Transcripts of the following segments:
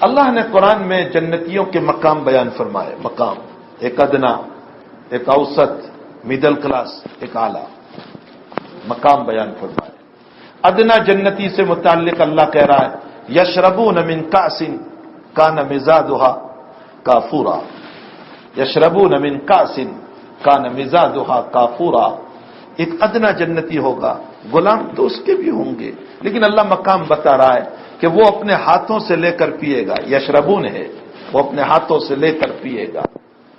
اللہ نے قرآن میں جنتیوں کے مقام بیان فرمائے. مقام ایک ادنا، ایک اوسط، مڈل کلاس، ایک اعلیٰ مقام بیان فرمائے. ادنا جنتی سے متعلق اللہ کہہ رہا ہے یشربون من کأس کان مزاجها کافورا. یشربون من کأس کان مزاجها کافورا. ایک ادنا جنتی ہوگا، غلام تو اس کے بھی ہوں گے، لیکن اللہ مقام بتا رہا ہے کہ وہ اپنے ہاتھوں سے لے کر پیے گا. یشربون ہے، وہ اپنے ہاتھوں سے لے کر پیے گا.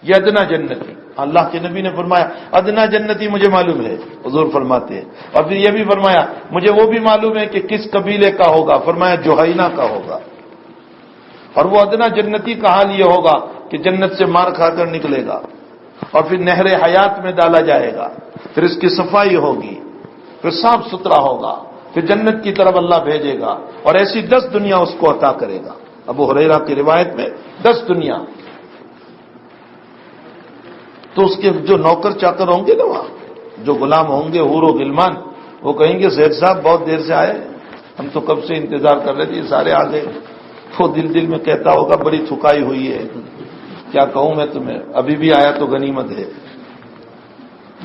یہ ادنا جنتی. اللہ کے نبی نے فرمایا ادنا جنتی مجھے معلوم ہے، حضور فرماتے ہیں. اور پھر یہ بھی فرمایا مجھے وہ بھی معلوم ہے کہ کس قبیلے کا ہوگا. فرمایا جوہینہ کا ہوگا. اور وہ ادنا جنتی کا حال یہ ہوگا کہ جنت سے مار کھا کر نکلے گا اور پھر نہر حیات میں ڈالا جائے گا، پھر اس کی صفائی ہوگی، پھر صاف ستھرا ہوگا، پھر جنت کی طرف اللہ بھیجے گا اور ایسی 10 دنیا اس کو عطا کرے گا. ابو ہریرہ کی روایت میں 10 دنیا. تو اس کے جو نوکر چاکر ہوں گے نا وہاں، جو غلام ہوں گے حور و غلمان، وہ کہیں گے زید صاحب بہت دیر سے آئے، ہم تو کب سے انتظار کر رہے تھے، یہ سارے آ گئے. وہ دل میں کہتا ہوگا بڑی تھکائی ہوئی ہے، کیا کہوں میں تمہیں، ابھی بھی آیا تو غنیمت ہے.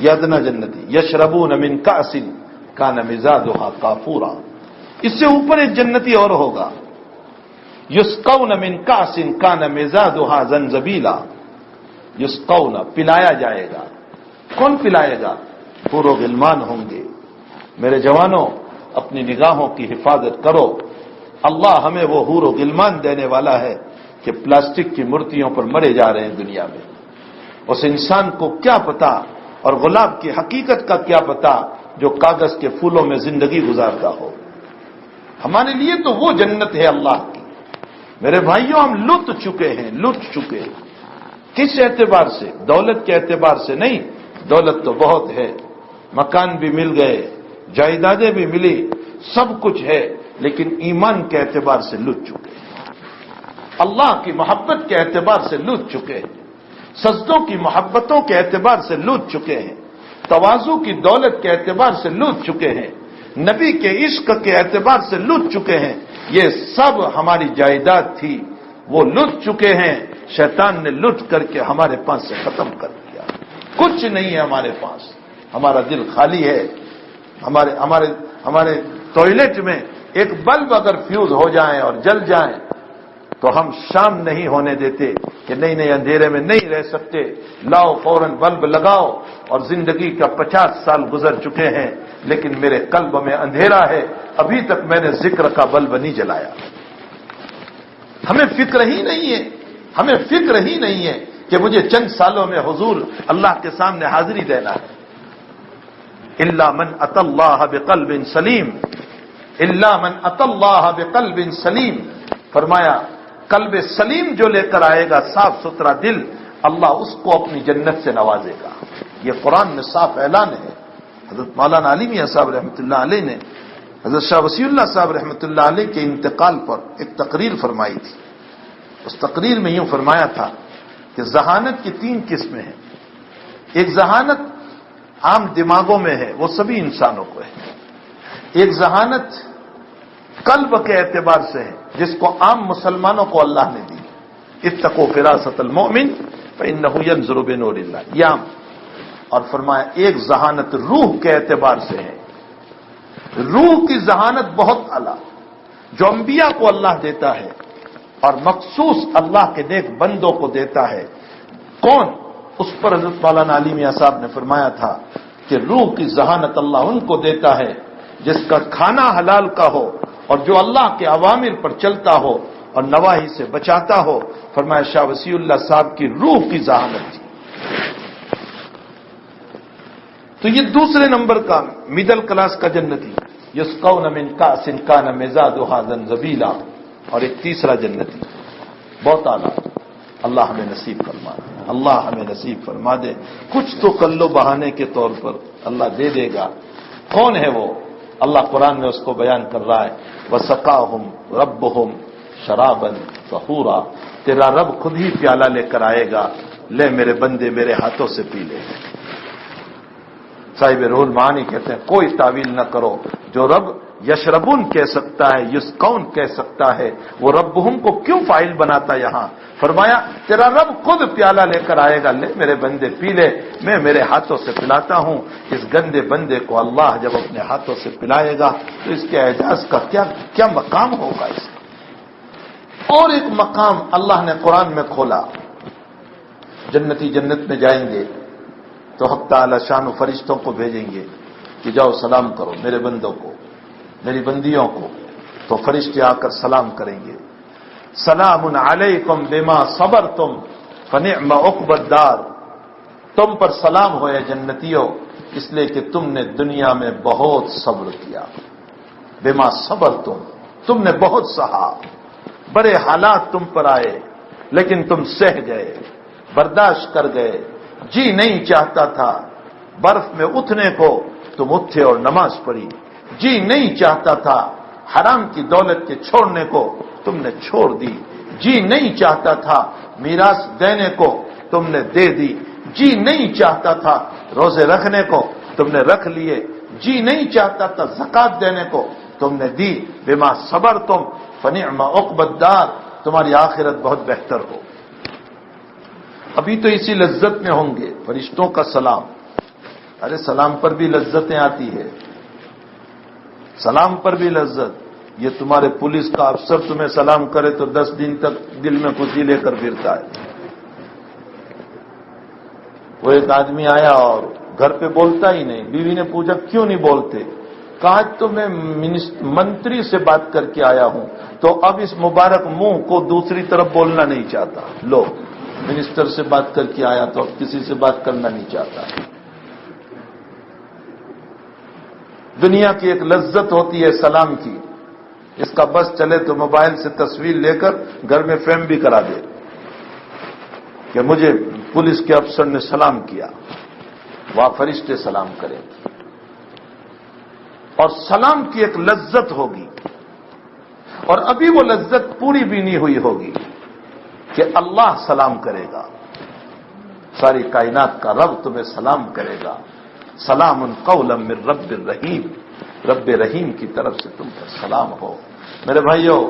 یادنا جنتی یشربون من کأس کان مزاجها کافورا. اس سے اوپر ایک جنتی اور ہوگا یسقون من کأس کان مزاجها زنجبیلا. یسقون پلایا جائے گا. کون پلائے گا؟ حور و غلمان ہوں گے. میرے جوانوں اپنی نگاہوں کی حفاظت کرو. اللہ ہمیں وہ حور و غلمان دینے والا ہے کہ پلاسٹک کی مورتیوں پر مرے جا رہے ہیں دنیا میں. اس انسان کو کیا پتا اور گلاب کی حقیقت کا کیا پتا جو کاغذ کے پھولوں میں زندگی گزارتا ہو. ہمارے لیے تو وہ جنت ہے اللہ کی. میرے بھائیوں ہم لٹ چکے ہیں. کس اعتبار سے؟ دولت کے اعتبار سے نہیں. دولت تو بہت ہے، مکان بھی مل گئے، جائیدادیں بھی ملی، سب کچھ ہے، لیکن ایمان کے اعتبار سے لٹ چکے ہیں. اللہ کی محبت کے اعتبار سے لٹ چکے ہیں. سجدوں کی محبتوں کے اعتبار سے لوٹ چکے ہیں. تواضع کی دولت کے اعتبار سے لوٹ چکے ہیں. نبی کے عشق کے اعتبار سے لوٹ چکے ہیں. یہ سب ہماری جائیداد تھی، وہ لوٹ چکے ہیں. شیطان نے لوٹ کر کے ہمارے پاس سے ختم کر دیا. کچھ نہیں ہے ہمارے پاس. ہمارا دل خالی ہے. ہمارے ٹوائلٹ میں ایک بلب اگر فیوز ہو جائیں اور جل جائیں تو ہم شام نہیں ہونے دیتے کہ نہیں اندھیرے میں نہیں رہ سکتے، لاؤ فوراً بلب لگاؤ. اور زندگی کا 50 سال گزر چکے ہیں لیکن میرے قلب میں اندھیرا ہے، ابھی تک میں نے ذکر کا بلب نہیں جلایا. ہمیں فکر ہی نہیں ہے کہ مجھے چند سالوں میں حضور اللہ کے سامنے حاضری دینا ہے. الا من اتى الله بقلب سلیم، الا من اتى الله بقلب سلیم. فرمایا قلب سلیم جو لے کر آئے گا، صاف ستھرا دل، اللہ اس کو اپنی جنت سے نوازے گا. یہ قرآن میں صاف اعلان ہے. حضرت مولانا علی میاں صاحب رحمۃ اللہ علیہ نے حضرت شاہ وسیع اللہ صاحب رحمۃ اللہ علیہ کے انتقال پر ایک تقریر فرمائی تھی. اس تقریر میں یوں فرمایا تھا کہ ذہانت کی 3 قسمیں ہیں. ایک ذہانت عام دماغوں میں ہے، وہ سبھی انسانوں کو ہے. ایک ذہانت قلب کے اعتبار سے ہے جس کو عام مسلمانوں کو اللہ نے دی. اتقوا فراست المؤمن فانه ينظر بنور اللہ. یہ عام. اور فرمایا ایک ذہانت روح کے اعتبار سے ہے. روح کی ذہانت بہت اعلیٰ جو انبیاء کو اللہ دیتا ہے اور مخصوص اللہ کے نیک بندوں کو دیتا ہے. کون؟ اس پر حضرت مولانا علی میاں صاحب نے فرمایا تھا کہ روح کی ذہانت اللہ ان کو دیتا ہے جس کا کھانا حلال کا ہو اور جو اللہ کے اوامر پر چلتا ہو اور نواہی سے بچاتا ہو. فرمایا شاہ وسیع اللہ صاحب کی روح کی ذہانت تھی. تو یہ دوسرے نمبر کا مڈل کلاس کا جنتی یسقون من کأس کان مزاجها زنجبیلا. اور ایک تیسرا جنتی بہت اعلیٰ. اللہ ہمیں نصیب فرما دے. اللہ ہمیں نصیب فرما دے. کچھ تو کلو بہانے کے طور پر اللہ دے دے گا. کون ہے وہ؟ اللہ قرآن میں اس کو بیان کر رہا ہے وَسَقَاهُمْ رَبُّهُمْ شَرَابًا طَهُورًا. تیرا رب خود ہی پیالہ لے کر آئے گا، لے میرے بندے میرے ہاتھوں سے پی لے. صاحب روح المعانی کہتے ہیں کوئی تعویل نہ کرو، جو رب یشربون کہہ سکتا ہے، یسقون کہہ سکتا ہے، وہ ربہم کو کیوں فاعل بناتا یہاں؟ فرمایا تیرا رب خود پیالہ لے کر آئے گا، لے میرے بندے پی لے، میں میرے ہاتھوں سے پلاتا ہوں۔ اس گندے بندے کو اللہ جب اپنے ہاتھوں سے پلائے گا تو اس کے اعزاز کا کیا مقام ہوگا اس کا۔ اور ایک مقام اللہ نے قرآن میں کھولا، جنتی جنت میں جائیں گے تو حق تعالی شان و فرشتوں کو بھیجیں گے کہ جاؤ سلام کرو میرے بندوں کو، میری بندیوں کو، تو فرشتے آ کر سلام کریں گے، سلام علیکم بما صبرتم فنعم عقبی الدار، تم پر سلام ہوئے جنتیوں اس لیے کہ تم نے دنیا میں بہت صبر کیا، بما صبرتم، تم نے بہت سہا، بڑے حالات تم پر آئے لیکن تم سہ گئے، برداشت کر گئے، جی نہیں چاہتا تھا برف میں اٹھنے کو، تم اٹھے اور نماز پڑھی، جی نہیں چاہتا تھا حرام کی دولت کے چھوڑنے کو، تم نے چھوڑ دی، جی نہیں چاہتا تھا میراث دینے کو، تم نے دے دی، جی نہیں چاہتا تھا روزے رکھنے کو، تم نے رکھ لیے، جی نہیں چاہتا تھا زکات دینے کو، تم نے دی، بما صبرتم فنعم عقبی الدار، تمہاری آخرت بہت بہتر ہو۔ ابھی تو اسی لذت میں ہوں گے، فرشتوں کا سلام، ارے سلام پر بھی لذتیں آتی ہے، سلام پر بھی لذت، یہ تمہارے پولیس کا افسر تمہیں سلام کرے تو 10 دن تک دل میں خوشی لے کر پھرتا ہے۔ وہ ایک آدمی آیا اور گھر پہ بولتا ہی نہیں، بیوی نے پوچھا کیوں نہیں بولتے؟ کہا تو میں منتری سے بات کر کے آیا ہوں تو اب اس مبارک منہ کو دوسری طرف بولنا نہیں چاہتا، لو منسٹر سے بات کر کے آیا تو اب کسی سے بات کرنا نہیں چاہتا۔ دنیا کی ایک لذت ہوتی ہے سلام کی، اس کا بس چلے تو موبائل سے تصویر لے کر گھر میں فریم بھی کرا دے کہ مجھے پولیس کے افسر نے سلام کیا، وہاں فرشتے سلام کریں گے، اور سلام کی ایک لذت ہوگی، اور ابھی وہ لذت پوری بھی نہیں ہوئی ہوگی کہ اللہ سلام کرے گا، ساری کائنات کا رب تمہیں سلام کرے گا، سلام قولا من رب الرحیم، رب رحیم کی طرف سے تم پر سلام ہو۔ میرے بھائیوں،